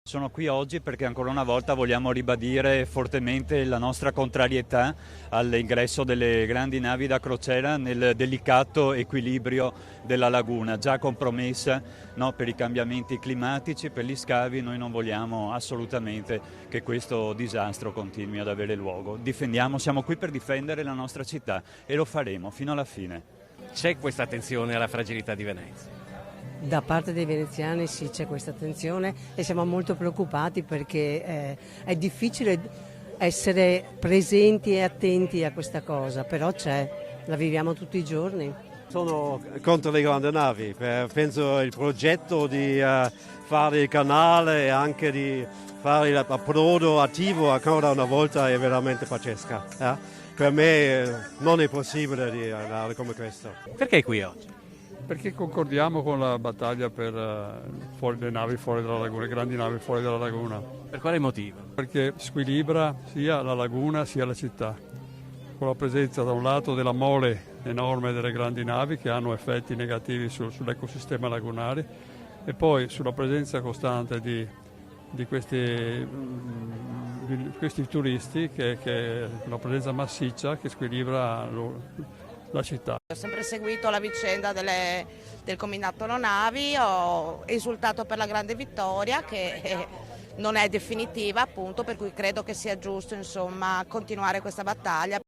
Sono qui oggi perché ancora una volta vogliamo ribadire fortemente la nostra contrarietà all'ingresso delle grandi navi da crociera nel delicato equilibrio della laguna, già compromessa, no, per i cambiamenti climatici, per gli scavi. Noi non vogliamo assolutamente che questo disastro continui ad avere luogo. Siamo qui per difendere la nostra città e lo faremo fino alla fine. C'è questa attenzione alla fragilità di Venezia? Da parte dei veneziani sì, c'è questa attenzione e siamo molto preoccupati perché è difficile essere presenti e attenti a questa cosa, però c'è, la viviamo tutti i giorni. Sono contro le grandi navi, penso il progetto di fare il canale e anche di fare l'approdo attivo ancora una volta è veramente pazzesca. Per me non è possibile di andare come questo. Perché è qui oggi? Perché concordiamo con la battaglia per le navi fuori dalla laguna, le grandi navi fuori dalla laguna. Per quale motivo? Perché squilibra sia la laguna sia la città, con la presenza da un lato della mole enorme delle grandi navi che hanno effetti negativi sull'ecosistema lagunare e poi sulla presenza costante di questi turisti che è una presenza massiccia che squilibra la città. Ho sempre seguito la vicenda del combinato navi, ho esultato per la grande vittoria che non è definitiva, appunto, per cui credo che sia giusto, insomma, continuare questa battaglia.